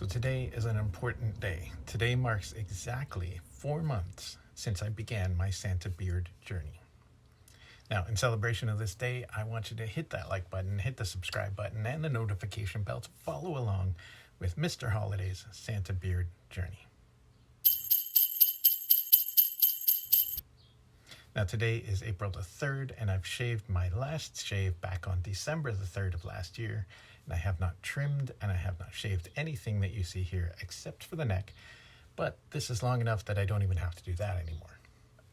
So today is an important day. Today marks exactly 4 months since I began my Santa beard journey. Now, in celebration of this day, I want you to hit that like button, hit the subscribe button, and the notification bell to follow along with Mr. Holliday's Santa beard journey. Now, today is April the 3rd, and I've shaved my last shave back on December the 3rd of last year, and I have not trimmed and I have not shaved anything that you see here except for the neck, but this is long enough that I don't even have to do that anymore.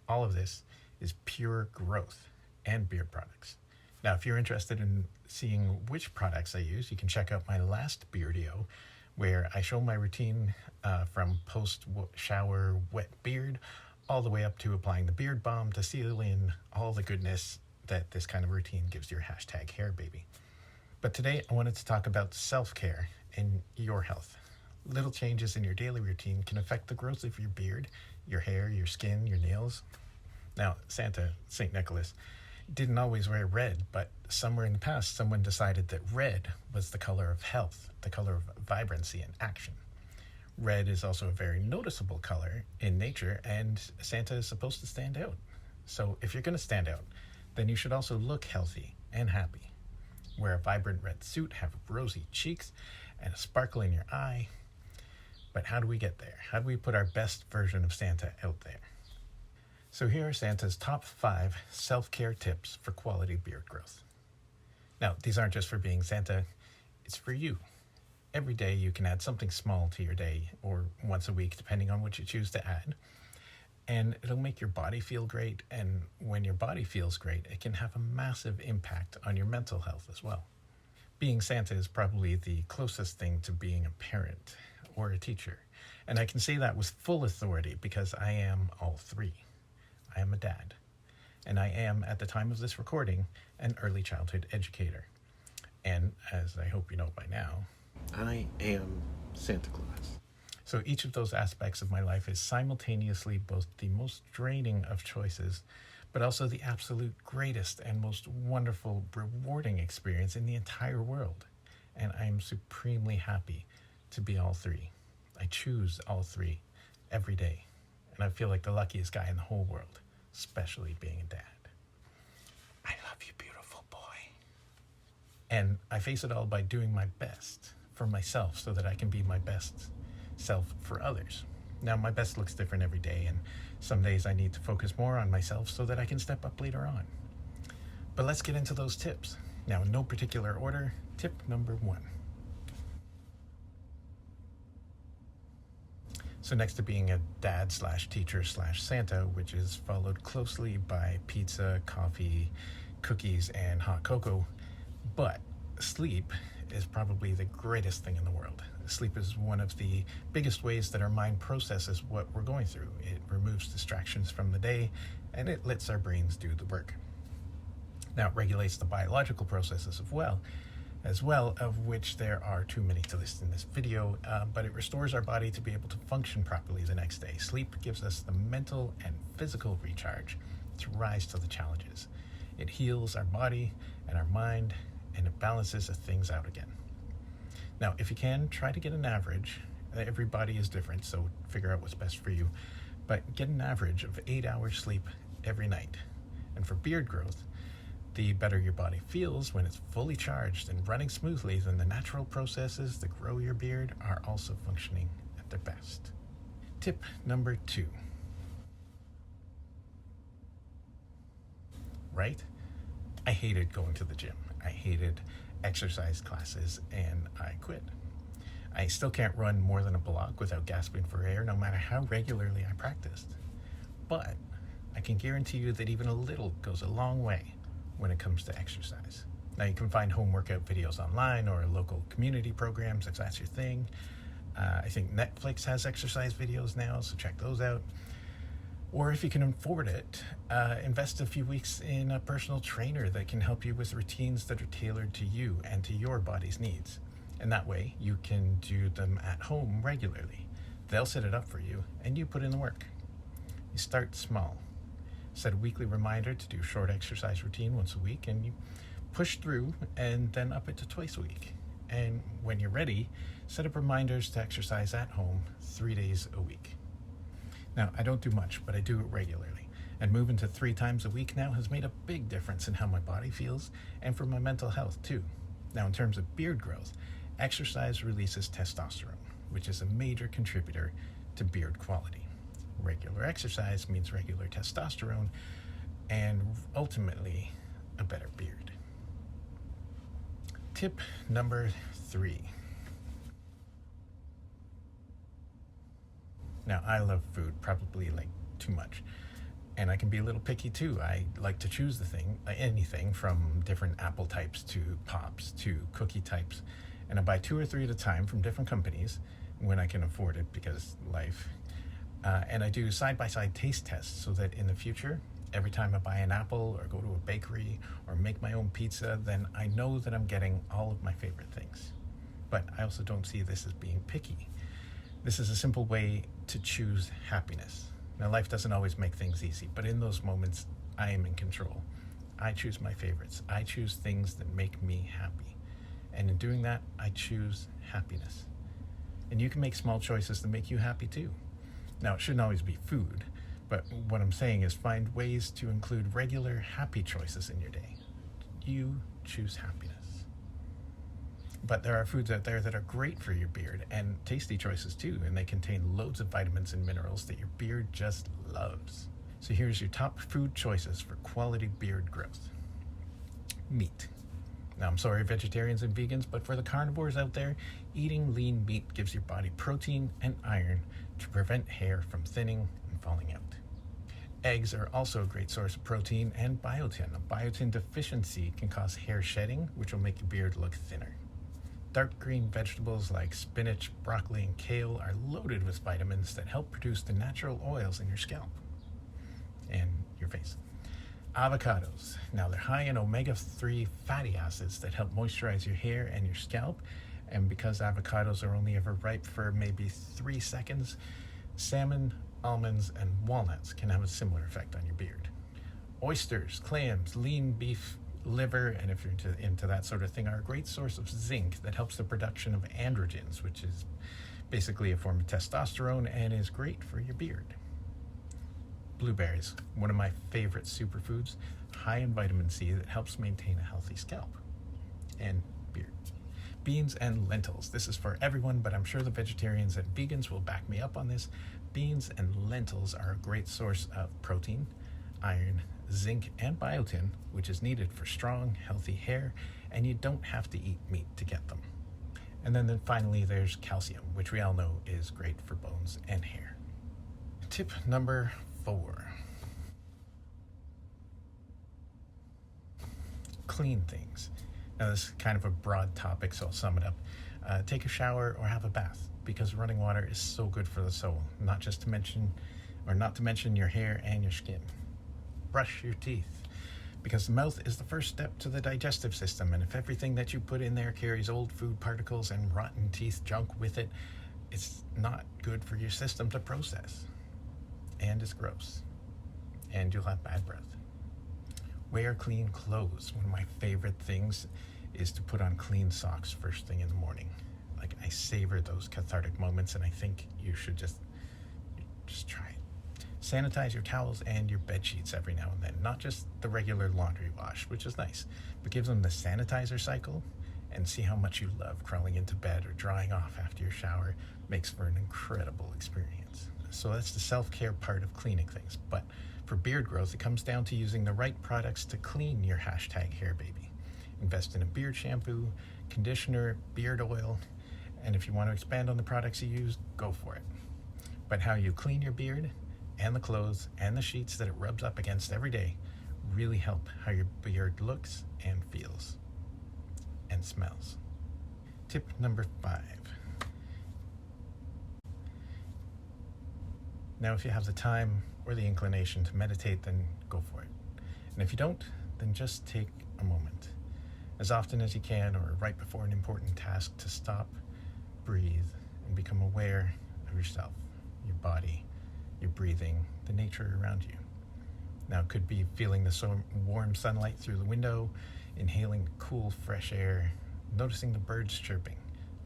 All of this is pure growth and beard products. Now, if you're interested in seeing which products I use, you can check out my last Beardio, where I show my routine from post-shower wet beard all the way up to applying the beard balm to seal in all the goodness that this kind of routine gives your hashtag hair baby. But today I wanted to talk about self-care and your health. Little changes in your daily routine can affect the growth of your beard, your hair, your skin, your nails. Now, Santa, St. Nicholas, didn't always wear red, but somewhere in the past someone decided that red was the color of health, the color of vibrancy and action. Red is also a very noticeable color in nature, and Santa is supposed to stand out. So if you're going to stand out, then you should also look healthy and happy. Wear a vibrant red suit, have rosy cheeks, and a sparkle in your eye. But how do we get there? How do we put our best version of Santa out there? So here are Santa's top 5 self-care tips for quality beard growth. Now, these aren't just for being Santa, it's for you. Every day you can add something small to your day, or once a week, depending on what you choose to add. And it'll make your body feel great, and when your body feels great, it can have a massive impact on your mental health as well. Being Santa is probably the closest thing to being a parent or a teacher, and I can say that with full authority because I am all three. I am a dad, and I am, at the time of this recording, an early childhood educator. And as I hope you know by now, I am Santa Claus. So each of those aspects of my life is simultaneously both the most draining of choices, but also the absolute greatest and most wonderful, rewarding experience in the entire world. And I am supremely happy to be all three. I choose all three every day. And I feel like the luckiest guy in the whole world, especially being a dad. I love you, beautiful boy. And I face it all by doing my best for myself so that I can be my best self for others. Now, my best looks different every day, and some days I need to focus more on myself so that I can step up later on. But let's get into those tips. Now, in no particular order, tip number 1. So next to being a dad / teacher / Santa, which is followed closely by pizza, coffee, cookies, and hot cocoa, but sleep is probably the greatest thing in the world. Sleep is one of the biggest ways that our mind processes what we're going through. It removes distractions from the day, and it lets our brains do the work. Now, it regulates the biological processes as well, of which there are too many to list in this video, but it restores our body to be able to function properly the next day. Sleep gives us the mental and physical recharge to rise to the challenges. It heals our body and our mind, and it balances things out again. Now, if you can, try to get an average. Every body is different, so figure out what's best for you. But get an average of 8 hours sleep every night. And for beard growth, the better your body feels when it's fully charged and running smoothly, then the natural processes that grow your beard are also functioning at their best. Tip number 2. Right? I hated going to the gym. I hated exercise classes, and I quit. I still can't run more than a block without gasping for air, no matter how regularly I practiced. But I can guarantee you that even a little goes a long way when it comes to exercise. Now, you can find home workout videos online or local community programs if that's your thing. I think Netflix has exercise videos now, so check those out. Or if you can afford it, invest a few weeks in a personal trainer that can help you with routines that are tailored to you and to your body's needs. And that way, you can do them at home regularly. They'll set it up for you, and you put in the work. You start small. Set a weekly reminder to do a short exercise routine once a week, and you push through and then up it to twice a week. And when you're ready, Set up reminders to exercise at home 3 days a week. Now, I don't do much, but I do it regularly. And moving to 3 times a week now has made a big difference in how my body feels and for my mental health too. Now, in terms of beard growth, exercise releases testosterone, which is a major contributor to beard quality. Regular exercise means regular testosterone and ultimately a better beard. Tip number 3. Now, I love food, probably like too much. And I can be a little picky too. I like to choose anything from different apple types to pops to cookie types. And I buy 2 or 3 at a time from different companies when I can afford it because life. And I do side-by-side taste tests so that in the future, every time I buy an apple or go to a bakery or make my own pizza, then I know that I'm getting all of my favorite things. But I also don't see this as being picky. This is a simple way to choose happiness. Now, life doesn't always make things easy, but in those moments, I am in control. I choose my favorites. I choose things that make me happy. And in doing that, I choose happiness. And you can make small choices that make you happy too. Now, it shouldn't always be food, but what I'm saying is find ways to include regular happy choices in your day. You choose happiness. But there are foods out there that are great for your beard and tasty choices too, and they contain loads of vitamins and minerals that your beard just loves. So here's your top food choices for quality beard growth. Meat. Now, I'm sorry, vegetarians and vegans, but for the carnivores out there, eating lean meat gives your body protein and iron to prevent hair from thinning and falling out. Eggs are also a great source of protein and biotin. A biotin deficiency can cause hair shedding, which will make your beard look thinner. Dark green vegetables like spinach, broccoli, and kale are loaded with vitamins that help produce the natural oils in your scalp and your face. Avocados. Now, they're high in omega-3 fatty acids that help moisturize your hair and your scalp. And because avocados are only ever ripe for maybe 3 seconds, salmon, almonds, and walnuts can have a similar effect on your beard. Oysters, clams, lean beef, liver, and if you're into that sort of thing, are a great source of zinc that helps the production of androgens, which is basically a form of testosterone and is great for your beard. Blueberries, one of my favorite superfoods, high in vitamin C that helps maintain a healthy scalp and beard. Beans and lentils. This is for everyone, but I'm sure the vegetarians and vegans will back me up on this. Beans and lentils are a great source of protein, iron, zinc, and biotin, which is needed for strong, healthy hair, and you don't have to eat meat to get them. And then finally, there's calcium, which we all know is great for bones and hair. Tip number 4. Clean things. Now, this is kind of a broad topic, so I'll sum it up. Take a shower or have a bath, because running water is so good for the soul, not to mention your hair and your skin. Brush your teeth, because the mouth is the first step to the digestive system, and if everything that you put in there carries old food particles and rotten teeth junk with it, it's not good for your system to process. And it's gross. And you'll have bad breath. Wear clean clothes. One of my favorite things is to put on clean socks first thing in the morning. Like, I savor those cathartic moments, and I think you should just try it. Sanitize your towels and your bed sheets every now and then, not just the regular laundry wash, which is nice, but give them the sanitizer cycle and see how much you love crawling into bed or drying off after your shower. Makes for an incredible experience. So that's the self-care part of cleaning things. But for beard growth, it comes down to using the right products to clean your #hairbaby. Invest in a beard shampoo, conditioner, beard oil, and if you want to expand on the products you use, go for it. But how you clean your beard and the clothes and the sheets that it rubs up against every day really help how your beard looks and feels and smells. Tip number 5. Now, if you have the time or the inclination to meditate, then go for it. And if you don't, then just take a moment, as often as you can or right before an important task, to stop, breathe, and become aware of yourself, your body, your breathing, the nature around you. Now, it could be feeling the warm sunlight through the window, inhaling cool, fresh air, noticing the birds chirping,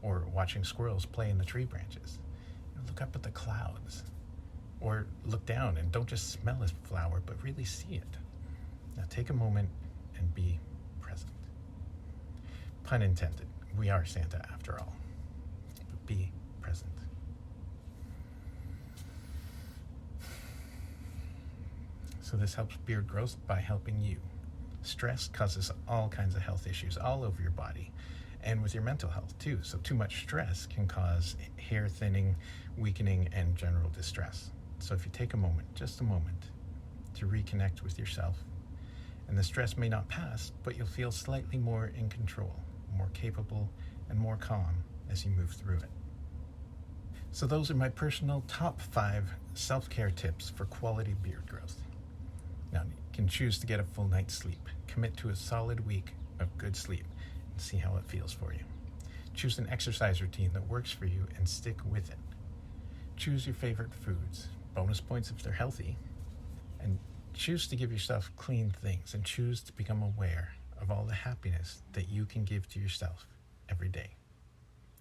or watching squirrels play in the tree branches. Look up at the clouds, or look down and don't just smell a flower, but really see it. Now take a moment and be present. Pun intended. We are Santa after all. But be present. So this helps beard growth by helping you. Stress causes all kinds of health issues all over your body and with your mental health too. So too much stress can cause hair thinning, weakening, and general distress. So if you take a moment, just a moment, to reconnect with yourself, and the stress may not pass, but you'll feel slightly more in control, more capable, and more calm as you move through it. So those are my personal top 5 self-care tips for quality beard growth. Now, you can choose to get a full night's sleep. Commit to a solid week of good sleep and see how it feels for you. Choose an exercise routine that works for you and stick with it. Choose your favorite foods, bonus points if they're healthy, and choose to give yourself clean things and choose to become aware of all the happiness that you can give to yourself every day.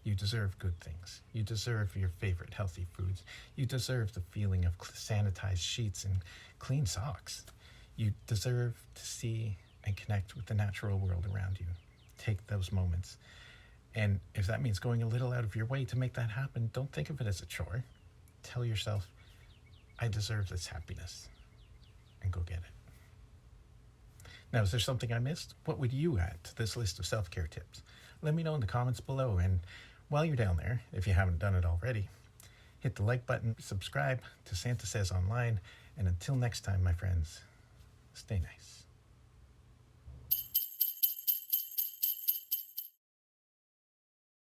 You deserve good things. You deserve your favorite healthy foods. You deserve the feeling of sanitized sheets and clean socks. You deserve to see and connect with the natural world around you. Take those moments. And if that means going a little out of your way to make that happen, don't think of it as a chore. Tell yourself, I deserve this happiness, and go get it. Now, is there something I missed? What would you add to this list of self-care tips? Let me know in the comments below. And while you're down there, if you haven't done it already, hit the like button, subscribe to Santa Says Online, and until next time, my friends, stay nice.